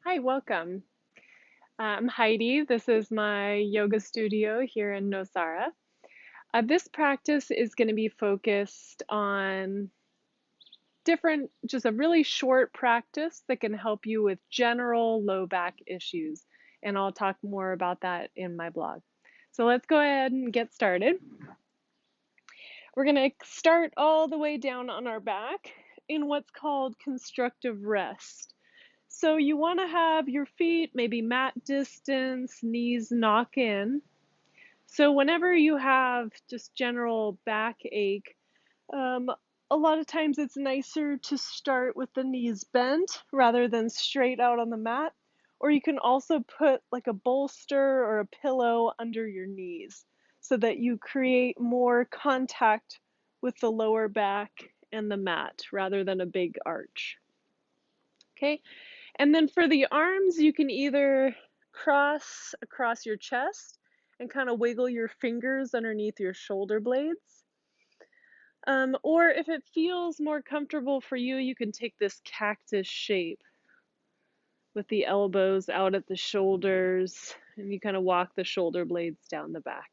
Hi, welcome. I'm Heidi. This is my yoga studio here in Nosara. This practice is going to be focused on just a really short practice that can help you with general low back issues. And I'll talk more about that in my blog. So let's go ahead and get started. We're going to start all the way down on our back in what's called constructive rest. So you want to have your feet maybe mat distance, knees knock in. So whenever you have just general backache, um, a lot of times it's nicer to start with the knees bent rather than straight out on the mat. Or you can also put like a bolster or a pillow under your knees so that you create more contact with the lower back and the mat rather than a big arch. Okay, and then for the arms, you can either cross across your chest and kind of wiggle your fingers underneath your shoulder blades. Or if it feels more comfortable for you, you can take this cactus shape with the elbows out at the shoulders, and you kind of walk the shoulder blades down the back.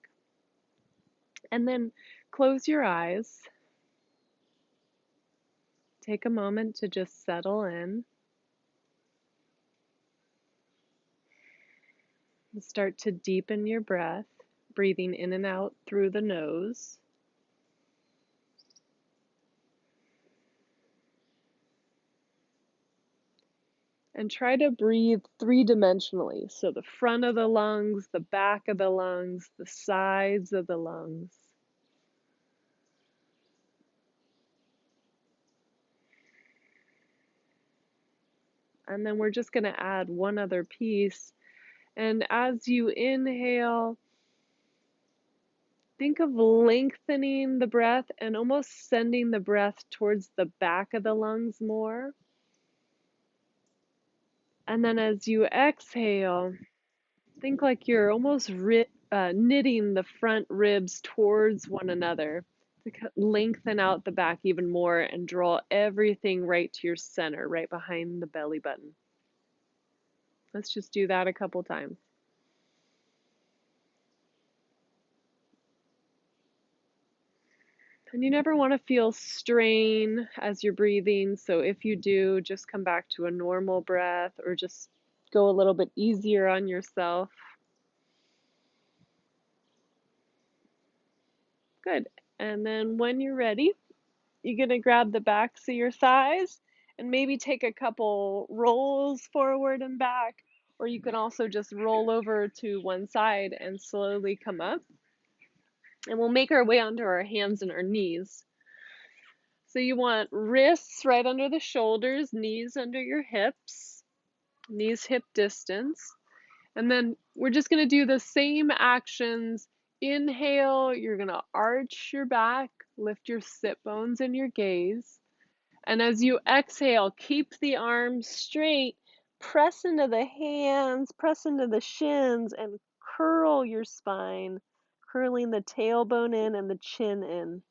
And then close your eyes. Take a moment to just settle in. And start to deepen your breath, breathing in and out through the nose. And try to breathe three-dimensionally. So the front of the lungs, the back of the lungs, the sides of the lungs. And then we're just going to add one other piece. And as you inhale, think of lengthening the breath and almost sending the breath towards the back of the lungs more. And then as you exhale, think like you're almost knitting the front ribs towards one another to lengthen out the back even more and draw everything right to your center, right behind the belly button. Let's just do that a couple times. And you never want to feel strain as you're breathing, so if you do, just come back to a normal breath or just go a little bit easier on yourself. Good. And then when you're ready, you're going to grab the backs of your thighs and maybe take a couple rolls forward and back, or you can also just roll over to one side and slowly come up. And we'll make our way onto our hands and our knees. So you want wrists right under the shoulders, knees under your hips, knees hip distance. And then we're just going to do the same actions. Inhale, you're going to arch your back, lift your sit bones and your gaze. And as you exhale, keep the arms straight, press into the hands, press into the shins, and curl your spine, curling the tailbone in and the chin in.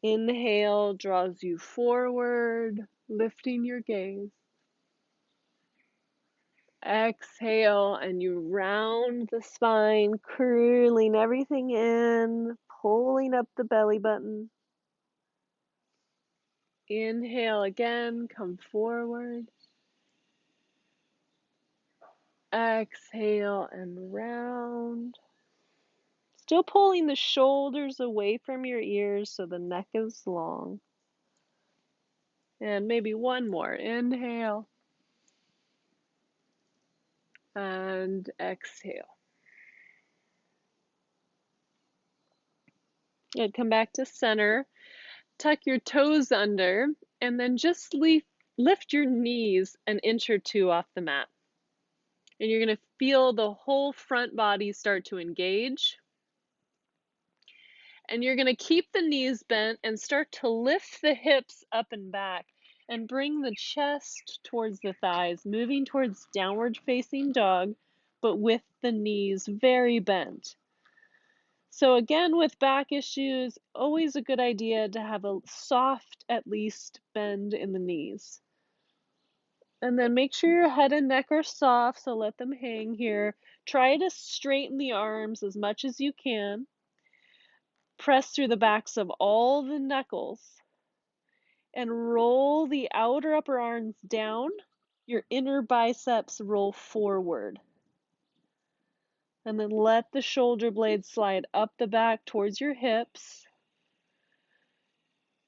Inhale draws you forward, lifting your gaze. Exhale, and you round the spine, curling everything in, pulling up the belly button. Inhale again, come forward. Exhale and round. Still pulling the shoulders away from your ears so the neck is long. And maybe one more. Inhale and exhale. And come back to center. Tuck your toes under and then just lift your knees an inch or two off the mat. And you're going to feel the whole front body start to engage. And you're going to keep the knees bent and start to lift the hips up and back and bring the chest towards the thighs, moving towards downward facing dog, but with the knees very bent. So again, with back issues, always a good idea to have a soft, at least, bend in the knees. And then make sure your head and neck are soft, so let them hang here. Try to straighten the arms as much as you can. Press through the backs of all the knuckles and roll the outer upper arms down. Your inner biceps roll forward. And then let the shoulder blades slide up the back towards your hips.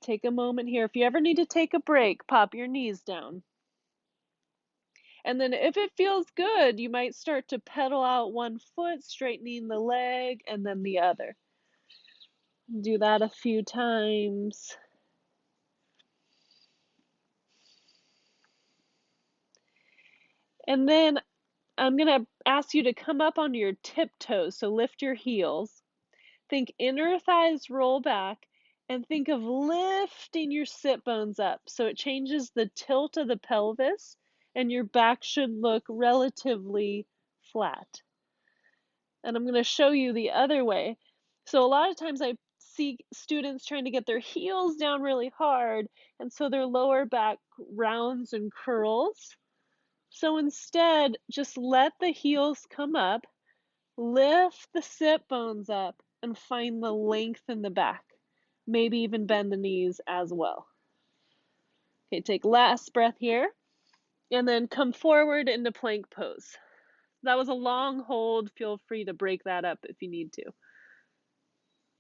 Take a moment here. If you ever need to take a break, pop your knees down. And then if it feels good, you might start to pedal out one foot, straightening the leg, and then the other. Do that a few times. And then I'm going to ask you to come up on your tiptoes, so lift your heels. Think inner thighs roll back, and think of lifting your sit bones up so it changes the tilt of the pelvis, and your back should look relatively flat. And I'm going to show you the other way. So a lot of times I see students trying to get their heels down really hard, and so their lower back rounds and curls. So instead, just let the heels come up, lift the sit bones up, and find the length in the back. Maybe even bend the knees as well. Okay, take last breath here, and then come forward into plank pose. That was a long hold. Feel free to break that up if you need to.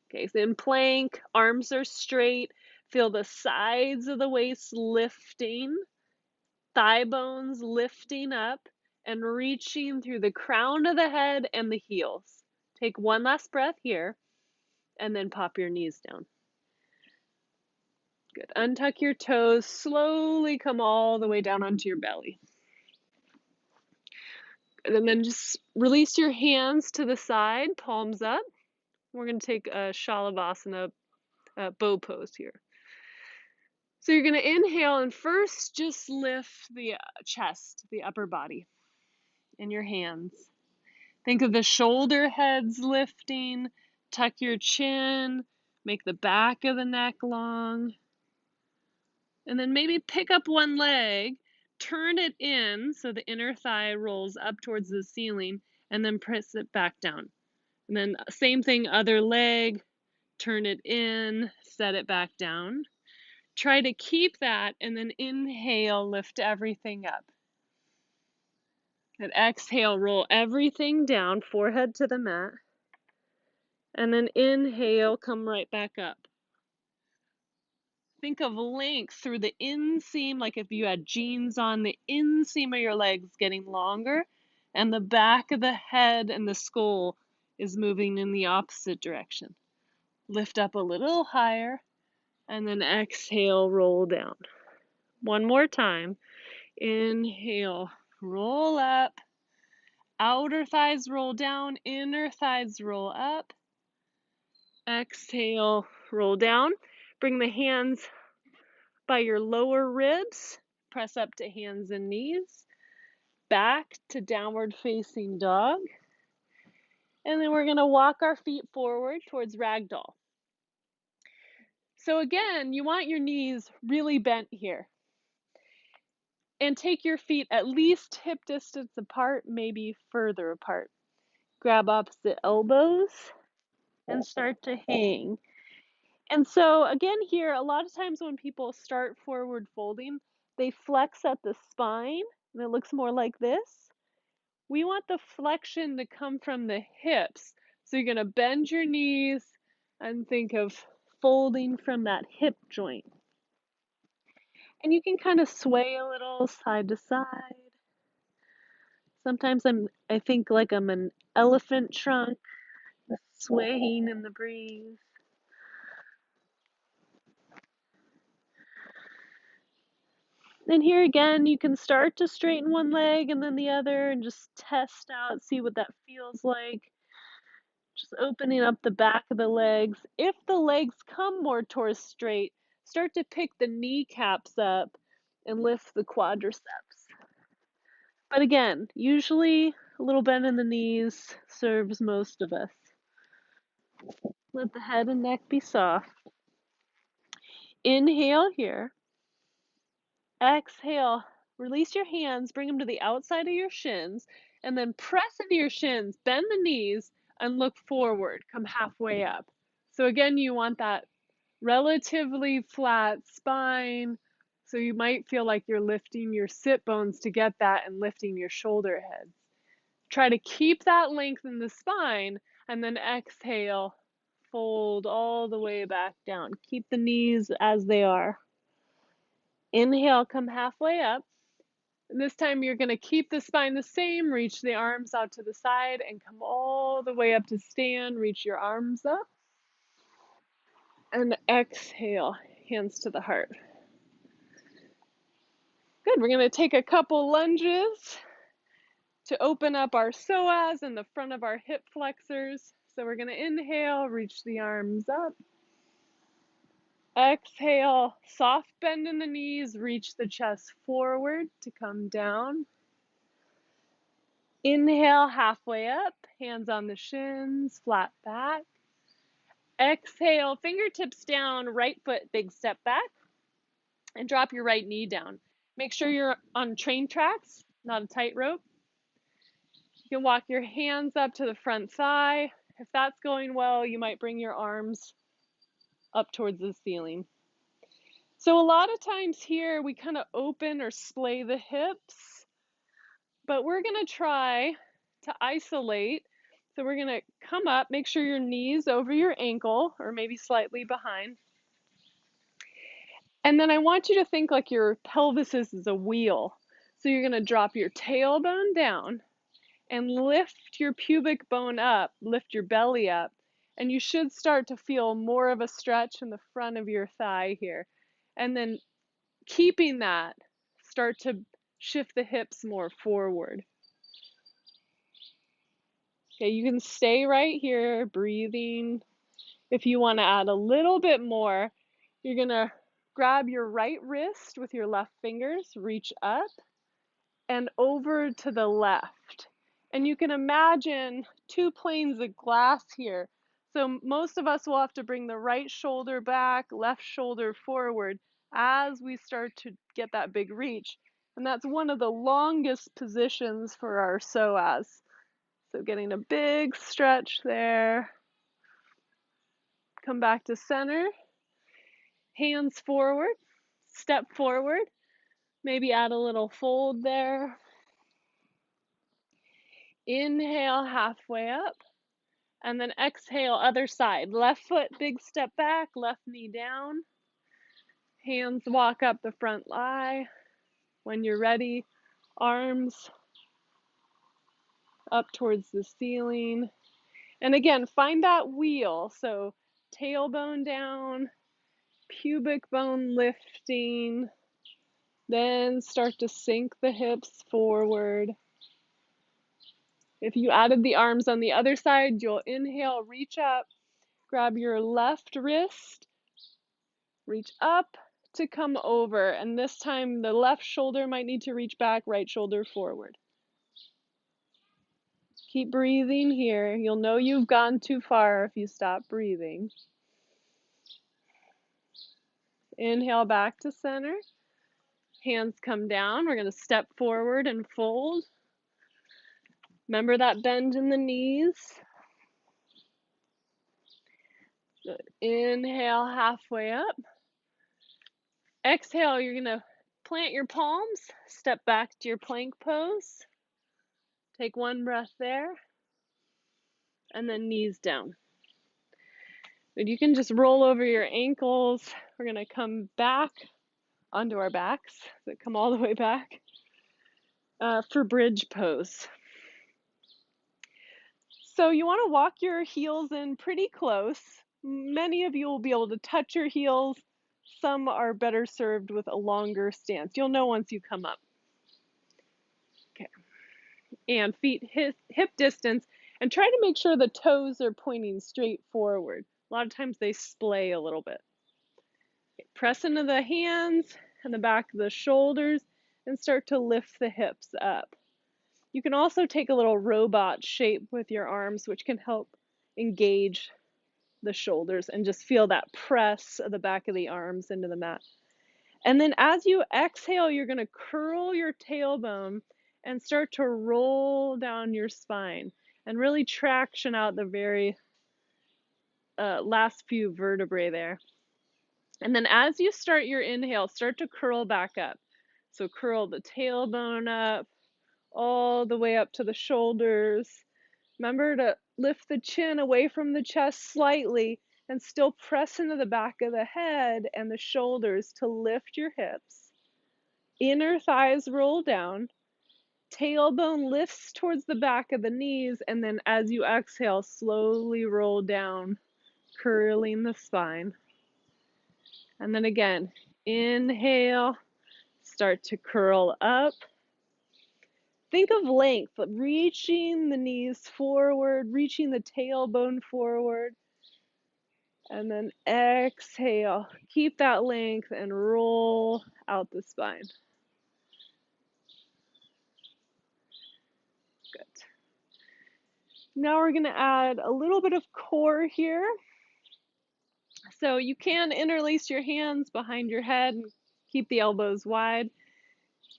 Okay, so in plank, arms are straight. Feel the sides of the waist lifting, thigh bones lifting up, and reaching through the crown of the head and the heels. Take one last breath here, and then pop your knees down. Good. Untuck your toes, slowly come all the way down onto your belly. And then just release your hands to the side, palms up. We're going to take a Shalavasana bow pose here. So you're going to inhale and first just lift the chest, the upper body, in your hands. Think of the shoulder heads lifting, tuck your chin, make the back of the neck long. And then maybe pick up one leg, turn it in so the inner thigh rolls up towards the ceiling, and then press it back down. And then same thing, other leg, turn it in, set it back down. Try to keep that, and then inhale, lift everything up. And exhale, roll everything down, forehead to the mat. And then inhale, come right back up. Think of length through the inseam, like if you had jeans on, the inseam of your legs getting longer, and the back of the head and the skull is moving in the opposite direction. Lift up a little higher, and then exhale, roll down. One more time. Inhale, roll up. Outer thighs roll down, inner thighs roll up. Exhale, roll down. Bring the hands by your lower ribs. Press up to hands and knees. Back to downward facing dog. And then we're going to walk our feet forward towards ragdoll. So again, you want your knees really bent here. And take your feet at least hip distance apart, maybe further apart. Grab opposite elbows and start to hang. And so again here, a lot of times when people start forward folding, they flex at the spine, and it looks more like this. We want the flexion to come from the hips. So you're going to bend your knees and think of folding from that hip joint. And you can kind of sway a little side to side. Sometimes I think like I'm an elephant trunk, swaying in the breeze. And here again, you can start to straighten one leg and then the other and just test out, see what that feels like. Just opening up the back of the legs. If the legs come more towards straight, start to pick the kneecaps up and lift the quadriceps. But again, usually a little bend in the knees serves most of us. Let the head and neck be soft. Inhale here. Exhale, Release your hands, bring them to the outside of your shins, and then press into your shins, bend the knees, and look forward. Come halfway up. So again, you want that relatively flat spine. So you might feel like you're lifting your sit bones to get that and lifting your shoulder heads. Try to keep that length in the spine, and then exhale, fold all the way back down. Keep the knees as they are. Inhale, come halfway up. And this time you're going to keep the spine the same, reach the arms out to the side, and come all the way up to stand. Reach your arms up. And exhale, hands to the heart. Good, we're going to take a couple lunges to open up our psoas and the front of our hip flexors. So we're going to inhale, reach the arms up. Exhale, soft bend in the knees, reach the chest forward to come down. Inhale, halfway up, hands on the shins, flat back. Exhale, fingertips down, right foot, big step back, and drop your right knee down. Make sure you're on train tracks, not a tightrope. You can walk your hands up to the front thigh. If that's going well, you might bring your arms up towards the ceiling. So a lot of times here, we kind of open or splay the hips, but we're going to try to isolate. So we're going to come up, make sure your knees over your ankle or maybe slightly behind. And then I want you to think like your pelvis is a wheel. So you're going to drop your tailbone down and lift your pubic bone up, lift your belly up, and you should start to feel more of a stretch in the front of your thigh here. And then keeping that, start to shift the hips more forward. Okay, you can stay right here, breathing. If you want to add a little bit more, you're going to grab your right wrist with your left fingers, reach up and over to the left. And you can imagine two planes of glass here. So most of us will have to bring the right shoulder back, left shoulder forward as we start to get that big reach. And that's one of the longest positions for our psoas. So getting a big stretch there. Come back to center. Hands forward, step forward. Maybe add a little fold there. Inhale, halfway up. And then exhale, other side. Left foot, big step back, left knee down. Hands walk up the front thigh. When you're ready, arms up towards the ceiling. And again, find that wheel. So tailbone down, pubic bone lifting, then start to sink the hips forward. If you added the arms on the other side, you'll inhale, reach up, grab your left wrist, reach up to come over, and this time the left shoulder might need to reach back, right shoulder forward. Keep breathing here. You'll know you've gone too far if you stop breathing. Inhale back to center. Hands come down. We're going to step forward and fold. Remember that bend in the knees. Good. Inhale halfway up. Exhale, you're going to plant your palms, step back to your plank pose. Take one breath there, and then knees down. Good. You can just roll over your ankles. We're going to come back onto our backs, so come all the way back for bridge pose. So you want to walk your heels in pretty close. Many of you will be able to touch your heels. Some are better served with a longer stance. You'll know once you come up. Okay. And feet hip distance, and try to make sure the toes are pointing straight forward. A lot of times they splay a little bit. Okay. Press into the hands and the back of the shoulders and start to lift the hips up. You can also take a little robot shape with your arms, which can help engage the shoulders and just feel that press of the back of the arms into the mat. And then as you exhale, you're going to curl your tailbone and start to roll down your spine and really traction out the very last few vertebrae there. And then as you start your inhale, start to curl back up. So curl the tailbone up all the way up to the shoulders. Remember to lift the chin away from the chest slightly and still press into the back of the head and the shoulders to lift your hips. Inner thighs roll down. Tailbone lifts towards the back of the knees, and then as you exhale, slowly roll down, curling the spine. And then again, inhale, start to curl up. Think of length, reaching the knees forward, reaching the tailbone forward. And then exhale. Keep that length and roll out the spine. Good. Now we're going to add a little bit of core here. So you can interlace your hands behind your head and keep the elbows wide.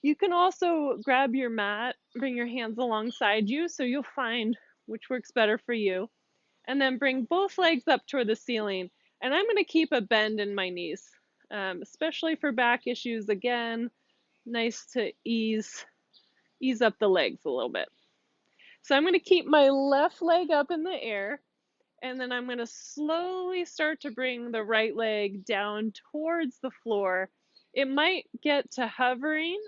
You can also grab your mat, bring your hands alongside you so you'll find which works better for you. And then bring both legs up toward the ceiling. And I'm going to keep a bend in my knees, especially for back issues. Again, nice to ease up the legs a little bit. So I'm going to keep my left leg up in the air, and then I'm going to slowly start to bring the right leg down towards the floor. It might get to hovering,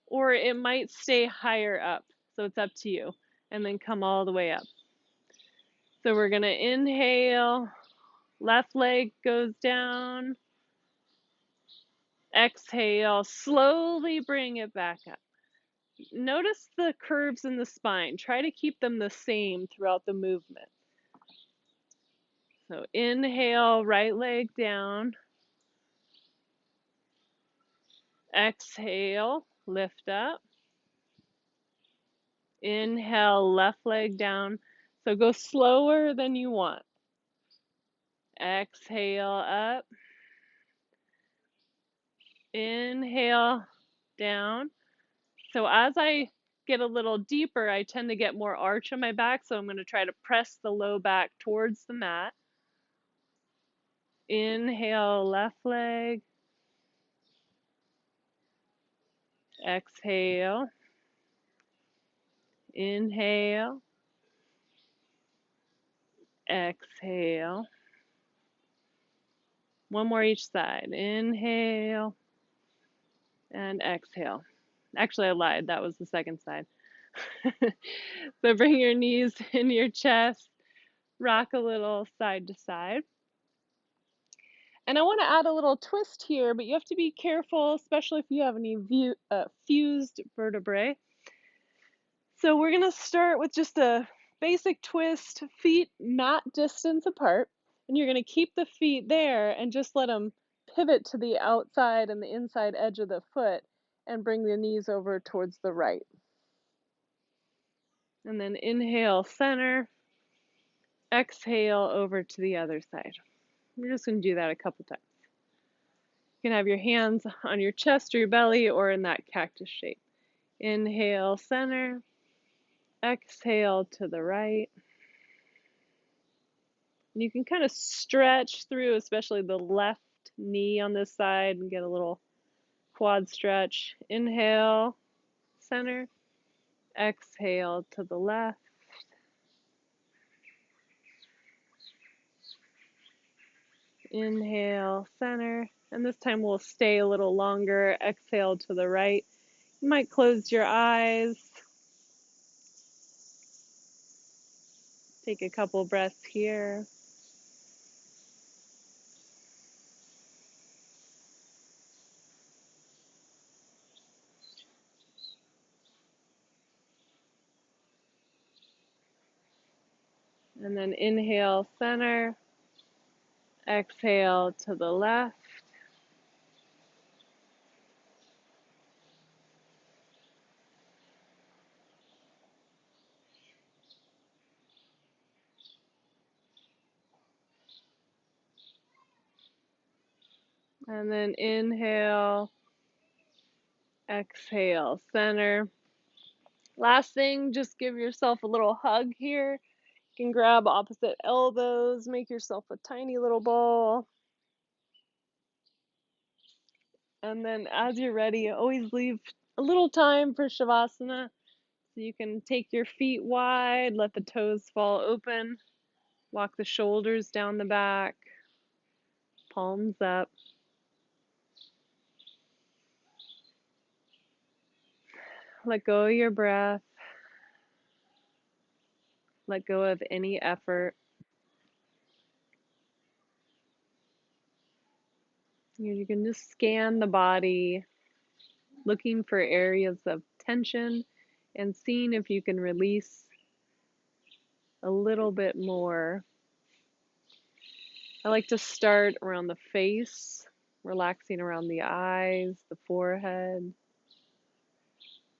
or it might stay higher up. So it's up to you. And then come all the way up. So we're going to inhale. Left leg goes down. Exhale, slowly bring it back up. Notice the curves in the spine. Try to keep them the same throughout the movement. So inhale, right leg down. Exhale, lift up. Inhale, left leg down. So go slower than you want. Exhale up. Inhale, down. So as I get a little deeper, I tend to get more arch on my back, so I'm going to try to press the low back towards the mat. Inhale, left leg. Exhale. Inhale. Exhale. One more each side. Inhale and exhale. Actually, I lied. That was the second side. So bring your knees in your chest. Rock a little side to side. And I want to add a little twist here, but you have to be careful, especially if you have any fused vertebrae. So we're going to start with just a basic twist, feet mat distance apart. And you're going to keep the feet there and just let them pivot to the outside and the inside edge of the foot and bring the knees over towards the right. And then inhale, center. Exhale over to the other side. We're just going to do that a couple times. You can have your hands on your chest or your belly or in that cactus shape. Inhale, center. Exhale to the right. And you can kind of stretch through, especially the left knee on this side, and get a little quad stretch. Inhale, center. Exhale to the left. Inhale, center. And this time we'll stay a little longer. Exhale to the right. You might close your eyes. Take a couple breaths here. And then inhale, center. Exhale to the left. And then inhale, exhale, center. Last thing, just give yourself a little hug here. You can grab opposite elbows, make yourself a tiny little ball. And then as you're ready, always leave a little time for Shavasana. So you can take your feet wide, let the toes fall open, walk the shoulders down the back, palms up. Let go of your breath. Let go of any effort. You can just scan the body, looking for areas of tension and seeing if you can release a little bit more. I like to start around the face, relaxing around the eyes, the forehead,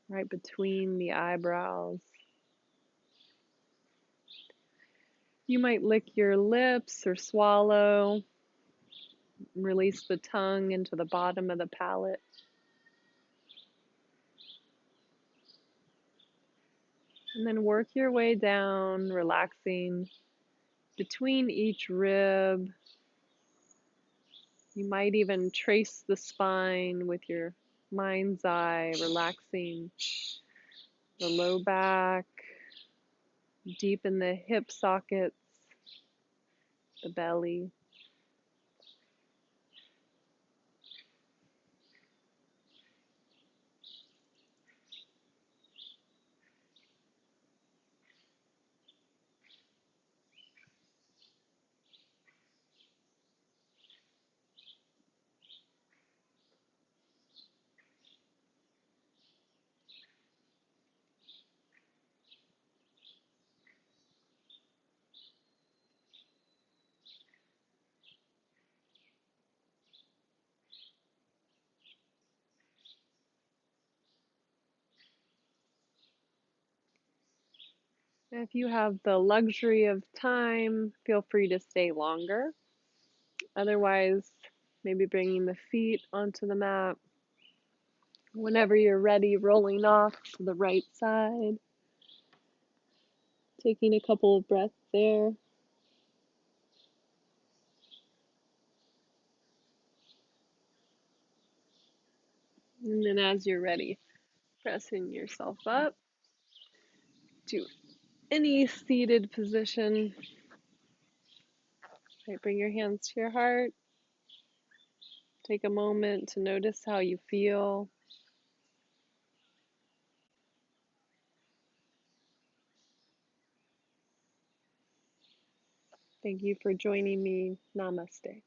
right between the eyebrows. You might lick your lips or swallow, release the tongue into the bottom of the palate. And then work your way down, relaxing between each rib. You might even trace the spine with your mind's eye, relaxing the low back, deep in the hip sockets, the belly. If you have the luxury of time, feel free to stay longer. Otherwise, maybe bringing the feet onto the mat. Whenever you're ready, rolling off to the right side. Taking a couple of breaths there. And then as you're ready, pressing yourself up to any seated position. Right, bring your hands to your heart. Take a moment to notice how you feel. Thank you for joining me. Namaste.